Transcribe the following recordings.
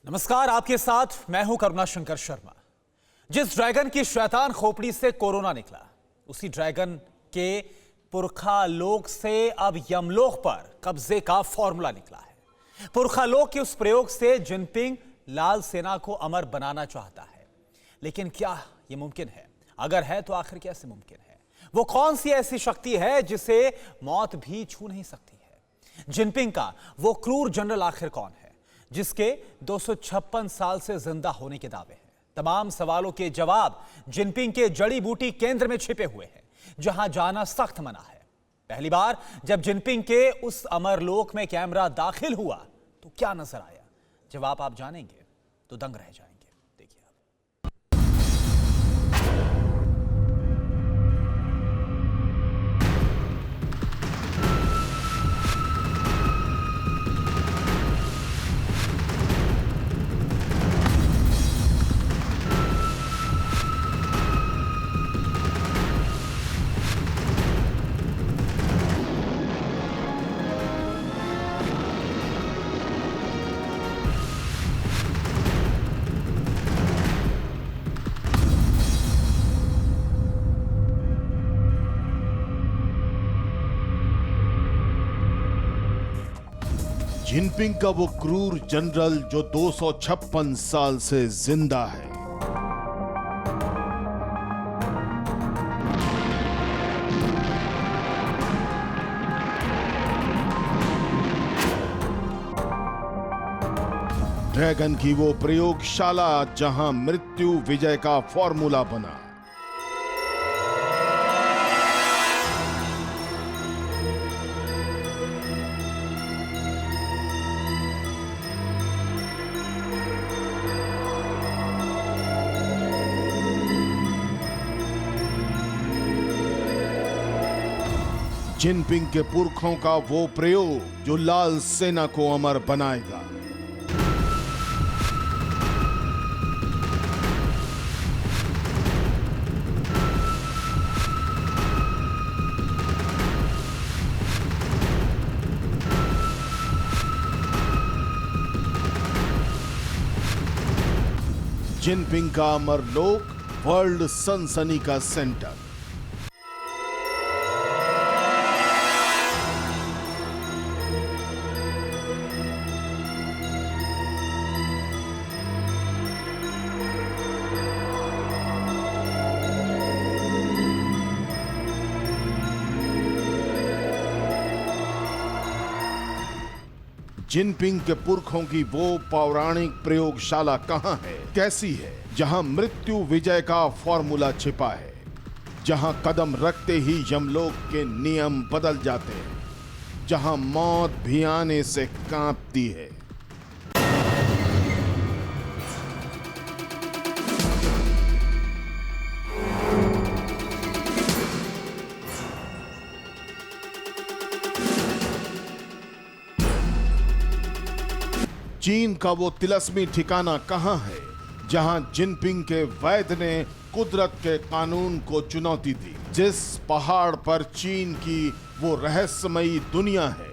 नमस्कार, आपके साथ मैं हूं करुणा शंकर शर्मा। जिस ड्रैगन की शैतान खोपड़ी से कोरोना निकला, उसी ड्रैगन के पुरखा लोक से अब यमलोक पर कब्जे का फॉर्मूला निकला है। पुरखा लोक के उस प्रयोग से जिनपिंग लाल सेना को अमर बनाना चाहता है, लेकिन क्या यह मुमकिन है? अगर है तो आखिर कैसे मुमकिन है? वो कौन सी ऐसी शक्ति है जिसे मौत भी छू नहीं सकती है? जिनपिंग का वो क्रूर जनरल आखिर कौन है जिसके 256 साल से जिंदा होने के दावे हैं? तमाम सवालों के जवाब जिनपिंग के जड़ी बूटी केंद्र में छिपे हुए हैं, जहां जाना सख्त मना है। पहली बार जब जिनपिंग के उस अमरलोक में कैमरा दाखिल हुआ तो क्या नजर आया? जवाब आप जानेंगे तो दंग रह जाएंगे। देखिए आप। जिनपिंग का वो क्रूर जनरल जो 256 साल से जिंदा है। ड्रैगन की वो प्रयोगशाला जहां मृत्यु विजय का फॉर्मूला बना। जिनपिंग के पुरखों का वो प्रयोग जो लाल सेना को अमर बनाएगा। जिनपिंग का अमरलोक वर्ल्ड सनसनी का सेंटर। जिनपिंग के पुरखों की वो पौराणिक प्रयोगशाला कहां है, कैसी है, जहां मृत्यु विजय का फॉर्मूला छिपा है, जहां कदम रखते ही यमलोक के नियम बदल जाते हैं, जहां मौत भी आने से कांपती है। चीन का वो तिलस्मी ठिकाना कहां है, जहां जिनपिंग के वैद्य ने कुदरत के कानून को चुनौती दी? जिस पहाड़ पर चीन की वो रहस्यमयी दुनिया है,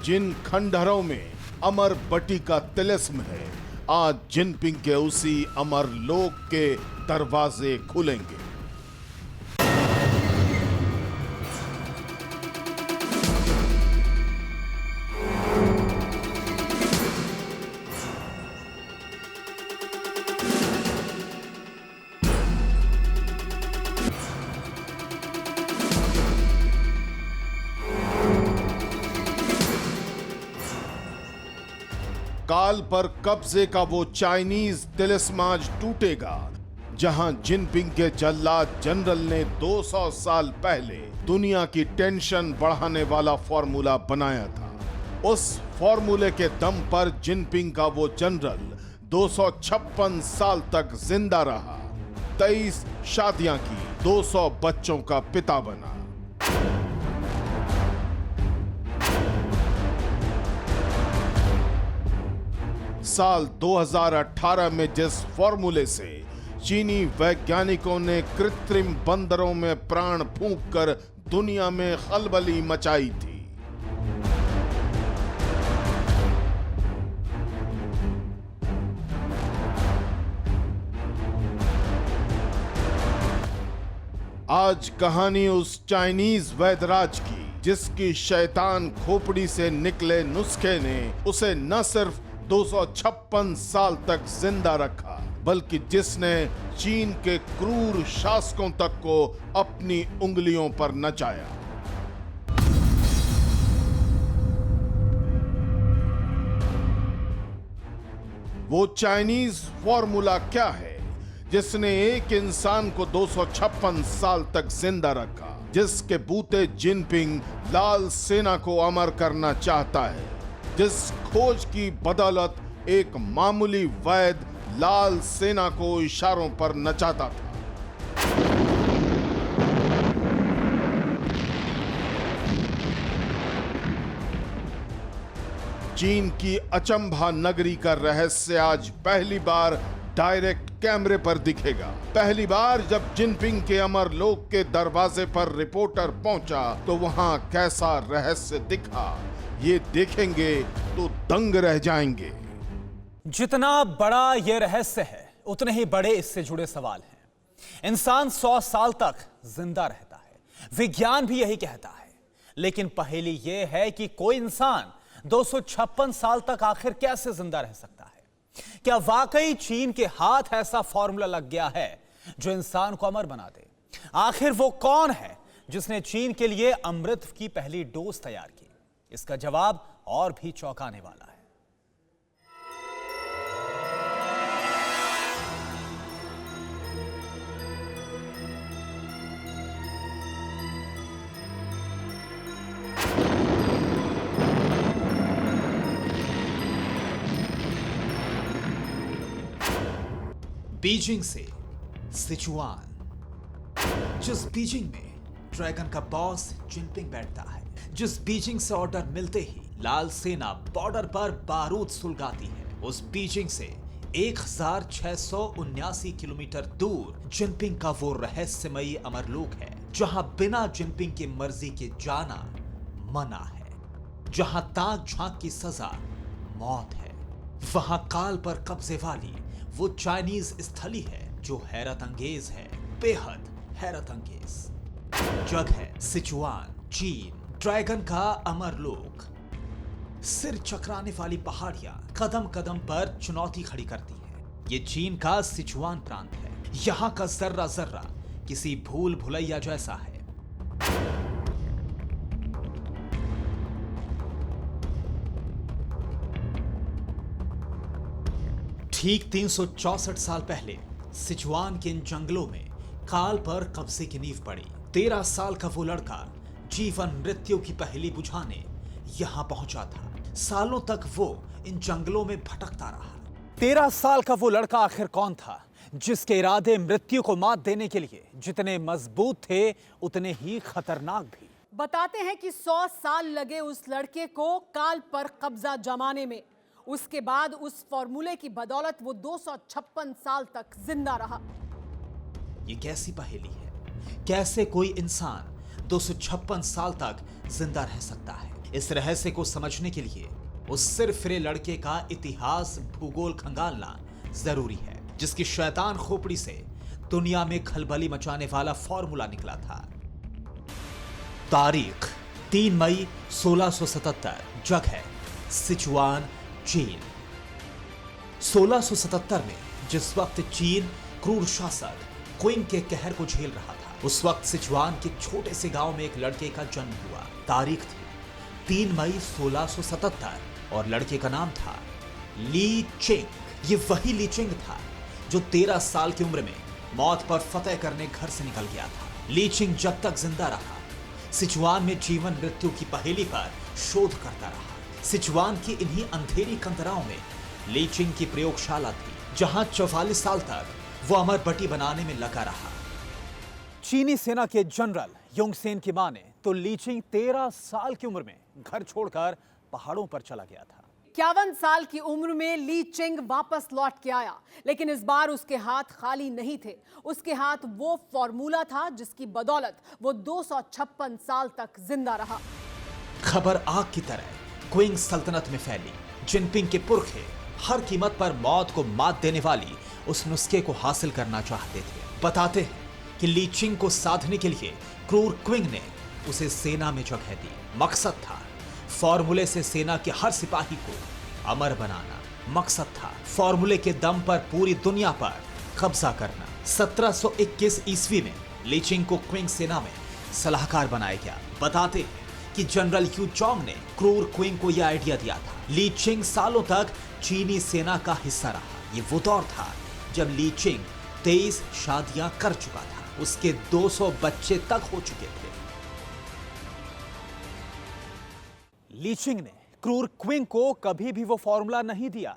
जिन खंडहरों में अमर बटी का तिलिस्म है, आज जिनपिंग के उसी अमर लोक के दरवाजे खुलेंगे। काल पर कब्जे का वो चाइनीज तिलिस्म आज टूटेगा, जहां जिनपिंग के जल्लाद जनरल ने 200 साल पहले दुनिया की टेंशन बढ़ाने वाला फॉर्मूला बनाया था। उस फॉर्मूले के दम पर जिनपिंग का वो जनरल 256 साल तक जिंदा रहा, 23 शादियां की, 200 बच्चों का पिता बना। साल 2018 में जिस फॉर्मूले से चीनी वैज्ञानिकों ने कृत्रिम बंदरों में प्राण फूंककर दुनिया में खलबली मचाई थी, आज कहानी उस चाइनीज वैदराज की जिसकी शैतान खोपड़ी से निकले नुस्खे ने उसे न सिर्फ 256 साल तक जिंदा रखा, बल्कि जिसने चीन के क्रूर शासकों तक को अपनी उंगलियों पर नचाया। वो चाइनीज फॉर्मूला क्या है जिसने एक इंसान को 256 साल तक जिंदा रखा, जिसके बूते जिनपिंग लाल सेना को अमर करना चाहता है, जिस खोज की बदौलत एक मामूली वैद्य लाल सेना को इशारों पर नचाता था। चीन की अचंभा नगरी का रहस्य आज पहली बार डायरेक्ट कैमरे पर दिखेगा। पहली बार जब जिनपिंग के अमर लोक के दरवाजे पर रिपोर्टर पहुंचा तो वहां कैसा रहस्य दिखा, ये देखेंगे तो दंग रह जाएंगे। जितना बड़ा यह रहस्य है उतने ही बड़े इससे जुड़े सवाल हैं। इंसान 100 साल तक जिंदा रहता है, विज्ञान भी यही कहता है, लेकिन पहेली यह है कि कोई इंसान 256 साल तक आखिर कैसे जिंदा रह सकता है? क्या वाकई चीन के हाथ ऐसा फॉर्मूला लग गया है जो इंसान को अमर बना दे? आखिर वो कौन है जिसने चीन के लिए अमृत की पहली डोज तैयार की? इसका जवाब और भी चौंकाने वाला है। बीजिंग से सिचुआन। जिस बीजिंग में ड्रैगन का बॉस जिनपिंग बैठता है, जिस बीजिंग से ऑर्डर मिलते ही लाल सेना बॉर्डर पर बारूद सुलगाती है, उस बीजिंग से 1679 किलोमीटर दूर जिनपिंग का वो रहस्यमयी अमरलोक है जहां बिना जिनपिंग की मर्जी के जाना मना है, जहां ताक झांक की सजा मौत है। वहां काल पर कब्जे वाली वो चाइनीज स्थली है जो हैरत अंगेज है, बेहद हैरत अंगेज। जगह सिचुआन, चीन, ड्रैगन का अमरलोक। सिर चकराने वाली पहाड़ियां कदम कदम पर चुनौती खड़ी करती है। ये चीन का सिचुआन प्रांत है। यहां का जर्रा जर्रा किसी भूल भुलैया जैसा है। ठीक 364 साल पहले सिचुआन के इन जंगलों में काल पर कब्जे की नींव पड़ी। 13 साल का वो लड़का जीवन मृत्यु की पहेली बुझाने यहां पहुंचा था। सालों तक वो इन जंगलों में भटकता रहा। 13 साल का वो लड़का आखिर कौन था जिसके इरादे मृत्यु को मात देने के लिए जितने मजबूत थे उतने ही खतरनाक भी? बताते हैं कि 100 साल लगे उस लड़के को काल पर कब्जा जमाने में। उसके बाद उस फॉर्मूले की बदौलत वो 256 साल तक जिंदा रहा। ये कैसी पहेली है? कैसे कोई इंसान 256 साल तक जिंदा रह सकता है? इस रहस्य को समझने के लिए उस सिरफिरे लड़के का इतिहास भूगोल खंगालना जरूरी है, जिसकी शैतान खोपड़ी से दुनिया में खलबली मचाने वाला फॉर्मूला निकला था। तारीख 3 मई 1677। जगह सिचुआन, चीन। 1677 में जिस वक्त चीन क्रूर शासक क्विंग के कहर को झेल रहा था, उस वक्त सिचुआन के छोटे से गांव में एक लड़के का जन्म हुआ। तारीख थी 3 मई 1677 और लड़के का नाम था ली चिंग। ये वही ली चिंग था जो 13 साल की उम्र में मौत पर फतेह करने घर से निकल गया था। ली चिंग जब तक जिंदा रहा, सिचुआन में जीवन मृत्यु की पहेली पर शोध करता रहा। सिचुआन की इन्हीं अंधेरी कंदराओं में ली चिंग की प्रयोगशाला थी, जहां 44 साल तक वो अमर बटी बनाने में लगा रहा। चीनी सेना के जनरल योंगसेन की माने तो ली चिंग 13 साल की उम्र में घर छोड़कर पहाड़ों पर चला गया था। 51 साल की उम्र में ली चिंग वापस लौट के आया, लेकिन इस बार उसके हाथ खाली नहीं थे। उसके हाथ वो फॉर्मूला था जिसकी बदौलत वो 256 साल तक जिंदा रहा। खबर आग की तरह क्विंग सल्तनत में फैली। जिनपिंग के पुरखे हर कीमत पर मौत को मात देने वाली उस नुस्खे को हासिल करना चाहते थे। बताते हैं कि कि ली चिंग को साधने के लिए क्रूर क्विंग ने उसे सेना में जगह दी। मकसद था फॉर्मूले से सेना के हर सिपाही को अमर बनाना। मकसद था फॉर्मूले के दम पर पूरी दुनिया पर कब्जा करना। 1721 ईस्वी में ली चिंग को क्विंग सेना में सलाहकार बनाया गया। बताते हैं कि जनरल ह्यू चोंग ने क्रूर क्विंग को यह आइडिया दिया था। ली चिंग सालों तक चीनी सेना का हिस्सा रहा। ये वो दौर था जब ली चिंग 23 शादियां कर चुका था। उसके 200 बच्चे तक हो चुके थे। ली चिंग ने क्रूर क्विंग को कभी भी वो फॉर्मूला नहीं दिया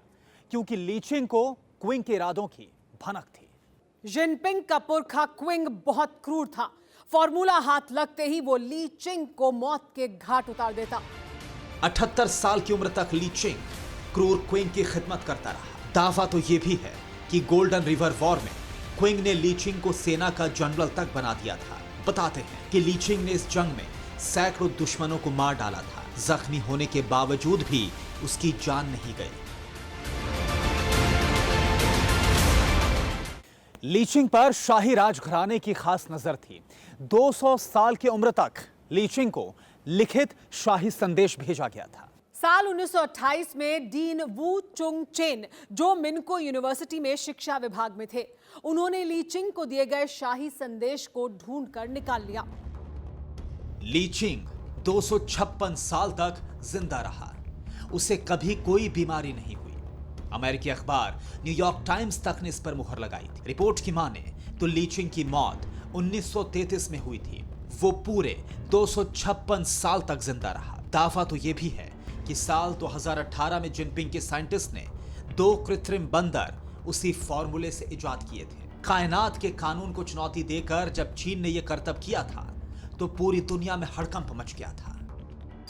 क्योंकि ली चिंग को क्विंग के इरादों की भनक थी। जिनपिंग का पुरखा क्विंग बहुत क्रूर था। फॉर्मूला हाथ लगते ही वो ली चिंग को मौत के घाट उतार देता। 78 साल की उम्र तक ली चिंग क्रूर क्विंग की खिदमत करता रहा। दावा तो यह भी है कि गोल्डन रिवर वॉर में क्विंग ने ली चिंग को सेना का जनरल तक बना दिया था। बताते हैं कि ली चिंग ने इस जंग में सैकड़ों दुश्मनों को मार डाला था। जख्मी होने के बावजूद भी उसकी जान नहीं गई। ली चिंग पर शाही राजघराने की खास नजर थी। 200 साल की उम्र तक ली चिंग को लिखित शाही संदेश भेजा गया था। साल 1928 में डीन वू चुंग चेन, जो मिनको यूनिवर्सिटी में शिक्षा विभाग में थे, उन्होंने ली चिंग को दिए गए शाही संदेश को ढूंढ कर निकाल लिया। ली चिंग 256 साल तक जिंदा रहा। उसे कभी कोई बीमारी नहीं हुई। अमेरिकी अखबार न्यूयॉर्क टाइम्स तक ने इस पर मुहर लगाई थी। रिपोर्ट की माने तो ली चिंग की मौत 1933 में हुई थी। वो पूरे 256 साल तक जिंदा रहा। दावा तो यह भी है कि साल 2018 में जिनपिंग के साइंटिस्ट ने 2 कृत्रिम बंदर उसी फॉर्मूले से इजाद किए थे। कायनात के कानून को चुनौती देकर जब चीन ने यह करतब किया था तो पूरी दुनिया में हड़कंप मच गया था।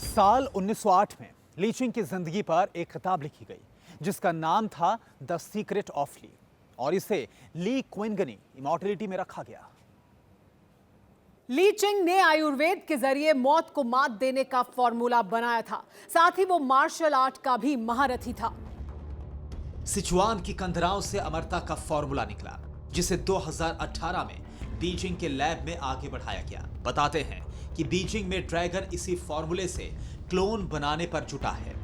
साल 1908 में ली चिंग की जिंदगी पर एक किताब लिखी गई जिसका नाम था द सीक्रेट ऑफ ली, और इसे ली क्विंगनी इमॉर्टलिटी में रखा गया। ली चिंग ने आयुर्वेद के जरिए मौत को मात देने का फॉर्मूला बनाया था। साथ ही वो मार्शल आर्ट का भी महारथी था। सिचुआन की कंदराओं से अमरता का फॉर्मूला निकला जिसे 2018 में बीजिंग के लैब में आगे बढ़ाया गया। बताते हैं कि बीजिंग में ड्रैगन इसी फॉर्मूले से क्लोन बनाने पर जुटा है।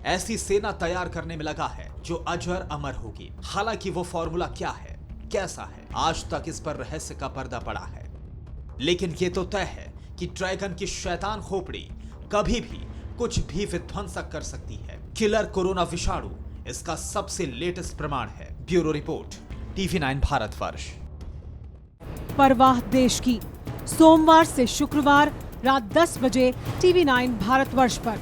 ऐसी सेना तैयार करने में लगा है जो अजर अमर होगी। हालांकि वो फॉर्मूला क्या है, कैसा है, आज तक इस पर रहस्य का पर्दा पड़ा है। लेकिन ये तो तय है कि ड्रैगन की शैतान खोपड़ी कभी भी कुछ भी विध्वंसक कर सकती है। किलर कोरोना विषाणु इसका सबसे लेटेस्ट प्रमाण है। Bureau report, TV9 Bharatvarsh. परवाह देश की, सोमवार से शुक्रवार रात 10 बजे TV9 भारतवर्ष पर।